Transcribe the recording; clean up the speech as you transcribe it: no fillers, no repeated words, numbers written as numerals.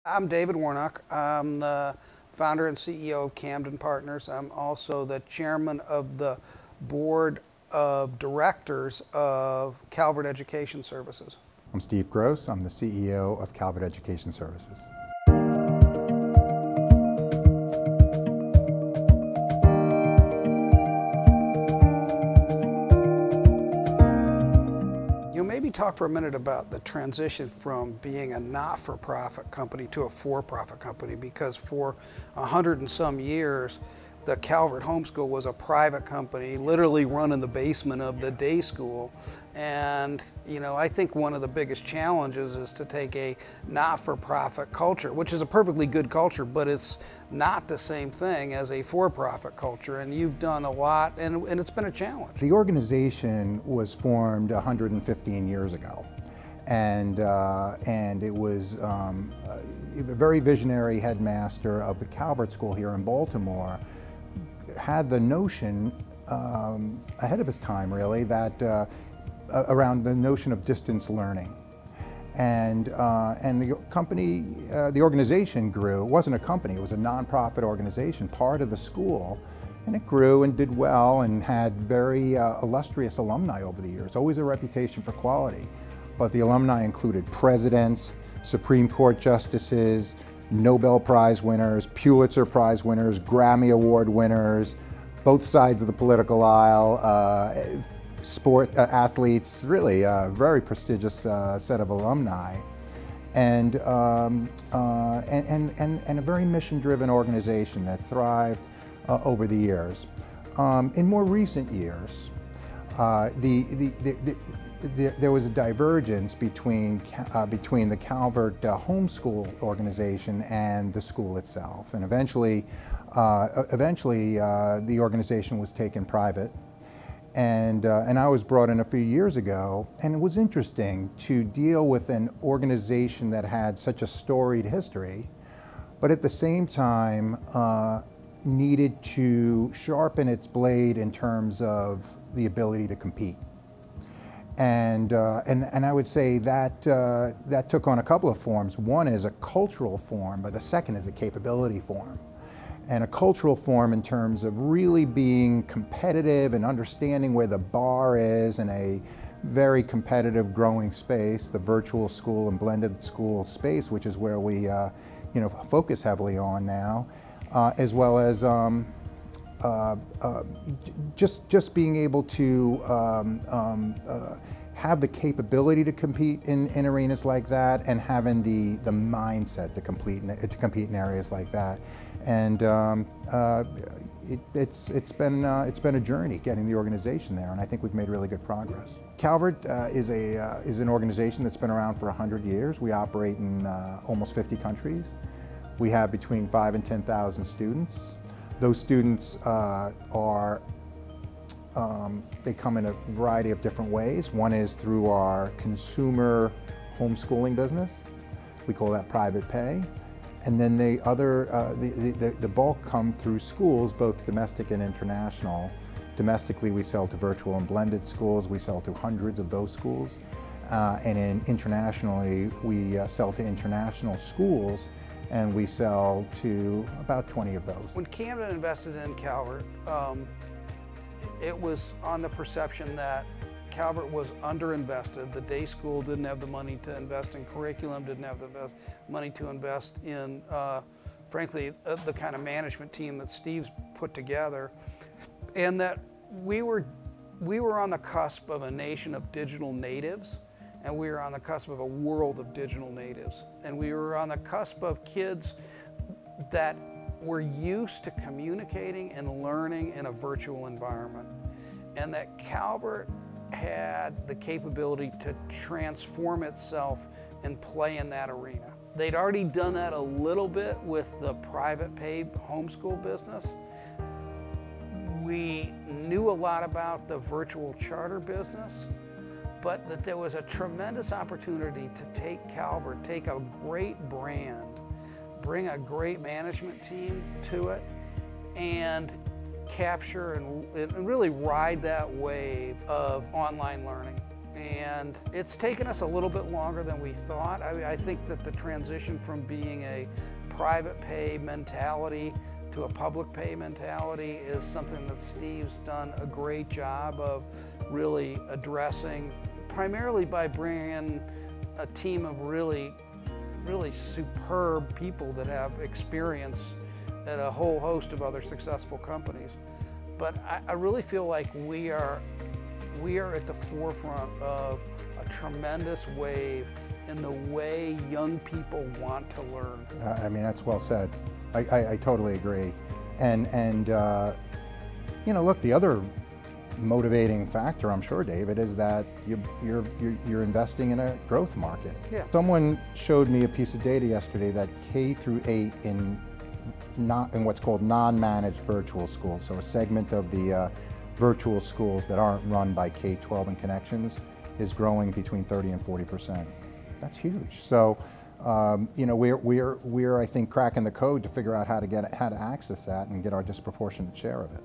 I'm David Warnock. I'm the founder and CEO of Camden Partners. I'm also the chairman of the board of directors of Calvert Education Services. I'm Steve Gross. I'm the CEO of Calvert Education Services. Maybe talk for a minute about the transition from being a not-for-profit company to a for-profit company, because for 100 and some years, the Calvert Homeschool was a private company, literally run in the basement of the day school. And, I think one of the biggest challenges is to take a not-for-profit culture, which is a perfectly good culture, but it's not the same thing as a for-profit culture. And you've done a lot, and it's been a challenge. The organization was formed 115 years ago. And it was a very visionary headmaster of the Calvert School here in Baltimore had the notion, ahead of his time really, that around the notion of distance learning. And the company, the organization grew. It wasn't a company, it was a nonprofit organization, part of the school. And it grew and did well and had very illustrious alumni over the years, always a reputation for quality. But the alumni included presidents, Supreme Court justices, Nobel Prize winners, Pulitzer Prize winners, Grammy Award winners, both sides of the political aisle, sport athletes, really a very prestigious set of alumni, and a very mission-driven organization that thrived over the years. In more recent years, there was a divergence between the Calvert homeschool organization and the school itself, and eventually the organization was taken private, and I was brought in a few years ago, and it was interesting to deal with an organization that had such a storied history, but at the same time needed to sharpen its blade in terms of the ability to compete. And I would say that that took on a couple of forms. One is a cultural form, but the second is a capability form. And a cultural form in terms of really being competitive and understanding where the bar is in a very competitive growing space, the virtual school and blended school space, which is where we focus heavily on now, as well as just being able to have the capability to compete in arenas like that, and having the mindset to compete in areas like that. And it's been a journey getting the organization there, and I think we've made really good progress. Calvert is an organization that's been around for 100 years. We operate in almost 50 countries. We have between 5,000 and 10,000 students. Those students they come in a variety of different ways. One is through our consumer homeschooling business. We call that private pay. And then the bulk come through schools, both domestic and international. Domestically, we sell to virtual and blended schools. We sell to hundreds of those schools. And internationally, we sell to international schools, and we sell to about 20 of those. When Camden invested in Calvert, it was on the perception that Calvert was underinvested. The day school didn't have the money to invest in curriculum, didn't have the money to invest in, frankly, the kind of management team that Steve's put together, and that we were on the cusp of a nation of digital natives, and we were on the cusp of a world of digital natives, and we were on the cusp of kids that were used to communicating and learning in a virtual environment, and that Calvert had the capability to transform itself and play in that arena. They'd already done that a little bit with the private paid homeschool business. We knew a lot about the virtual charter business, but that there was a tremendous opportunity to take Calvert, take a great brand, bring a great management team to it, and capture and really ride that wave of online learning. and it's taken us a little bit longer than we thought. I think that the transition from being a private pay mentality to a public pay mentality is something that Steve's done a great job of really addressing, primarily by bringing in a team of really superb people that have experience at a whole host of other successful companies. But I really feel like we are at the forefront of a tremendous wave in the way young people want to learn. I mean, that's well said. I totally agree. And you know, look, the other motivating factor, I'm sure, David, is that you're investing in a growth market. Yeah. Someone showed me a piece of data yesterday that K through 8 in what's called non-managed virtual schools, so a segment of the virtual schools that aren't run by K-12 and Connections, is growing between 30 and 40%. That's huge. So you know, we're I think cracking the code to figure out how to access that and get our disproportionate share of it.